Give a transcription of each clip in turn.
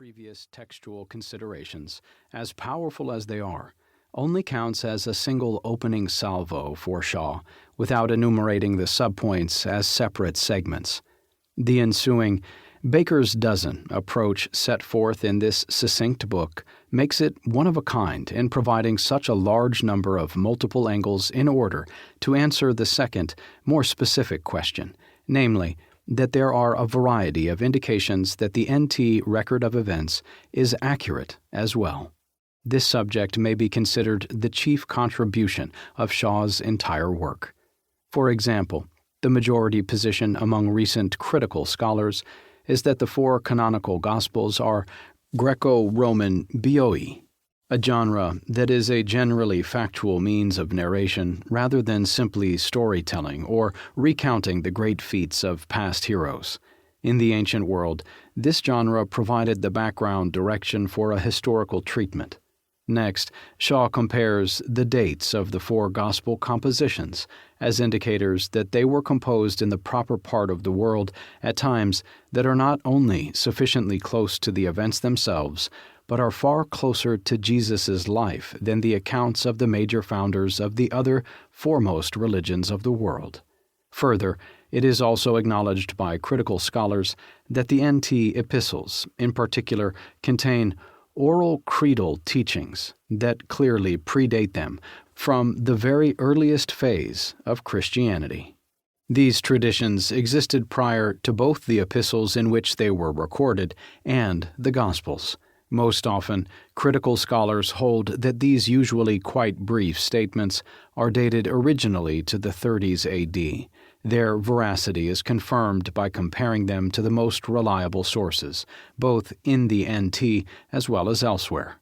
previous textual considerations, as powerful as they are, only counts as a single opening salvo for Shaw, without enumerating the subpoints as separate segments. The ensuing Baker's Dozen approach set forth in this succinct book makes it one of a kind in providing such a large number of multiple angles in order to answer the second, more specific question, namely, that there are a variety of indications that the NT record of events is accurate as well. This subject may be considered the chief contribution of Shaw's entire work. For example, the majority position among recent critical scholars is that the four canonical Gospels are Greco-Roman bioi, a genre that is a generally factual means of narration rather than simply storytelling or recounting the great feats of past heroes. In the ancient world, this genre provided the background direction for a historical treatment. Next, Shaw compares the dates of the four gospel compositions as indicators that they were composed in the proper part of the world at times that are not only sufficiently close to the events themselves, but are far closer to Jesus' life than the accounts of the major founders of the other foremost religions of the world. Further, it is also acknowledged by critical scholars that the NT epistles, in particular, contain oral creedal teachings that clearly predate them from the very earliest phase of Christianity. These traditions existed prior to both the epistles in which they were recorded and the Gospels. Most often, critical scholars hold that these usually quite brief statements are dated originally to the 30s AD. Their veracity is confirmed by comparing them to the most reliable sources, both in the NT as well as elsewhere.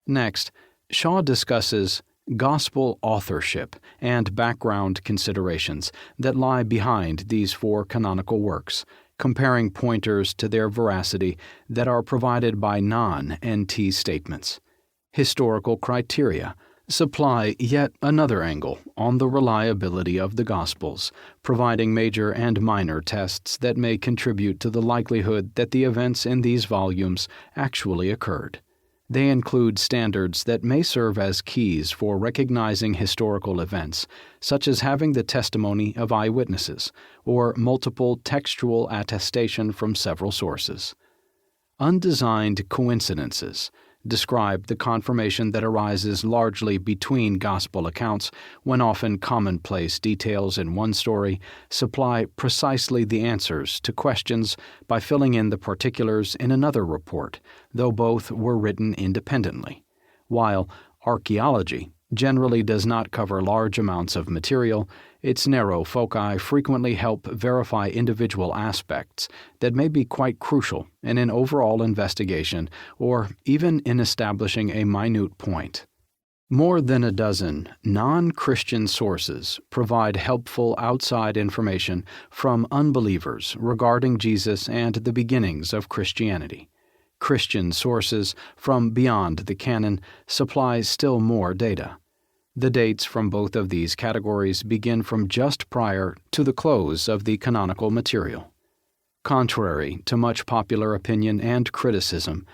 Next, Shaw discusses gospel authorship and background considerations that lie behind these four canonical works, comparing pointers to their veracity that are provided by non-NT statements. Historical criteria supply yet another angle on the reliability of the Gospels, providing major and minor tests that may contribute to the likelihood that the events in these volumes actually occurred. They include standards that may serve as keys for recognizing historical events, such as having the testimony of eyewitnesses or multiple textual attestation from several sources. Undesigned coincidences describe the confirmation that arises largely between gospel accounts when often commonplace details in one story supply precisely the answers to questions by filling in the particulars in another report, though both were written independently. While archaeology generally does not cover large amounts of material, its narrow foci frequently help verify individual aspects that may be quite crucial in an overall investigation or even in establishing a minute point. More than a dozen non-Christian sources provide helpful outside information from unbelievers regarding Jesus and the beginnings of Christianity. Christian sources from beyond the canon supply still more data. The dates from both of these categories begin from just prior to the close of the canonical material. Contrary to much popular opinion and criticism,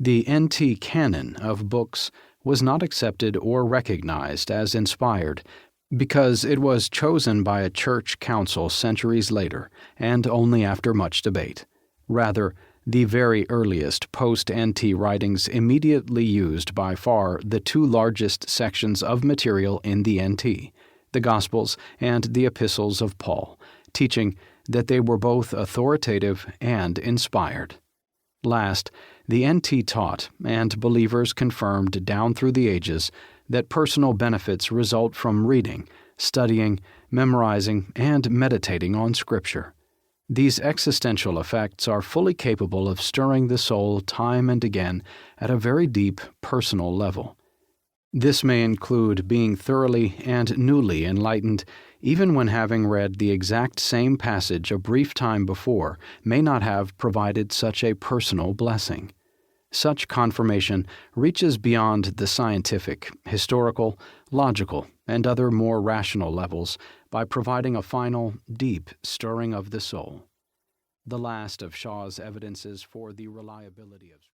the NT canon of books was not accepted or recognized as inspired because it was chosen by a church council centuries later and only after much debate. Rather, the very earliest post-NT writings immediately used by far the two largest sections of material in the NT, the Gospels and the Epistles of Paul, teaching that they were both authoritative and inspired. Last, the NT taught, and believers confirmed down through the ages, that personal benefits result from reading, studying, memorizing, and meditating on Scripture. These existential effects are fully capable of stirring the soul time and again at a very deep personal level. This may include being thoroughly and newly enlightened, even when having read the exact same passage a brief time before may not have provided such a personal blessing. Such confirmation reaches beyond the scientific, historical, logical, and other more rational levels by providing a final, deep stirring of the soul. The last of Shaw's evidences for the reliability of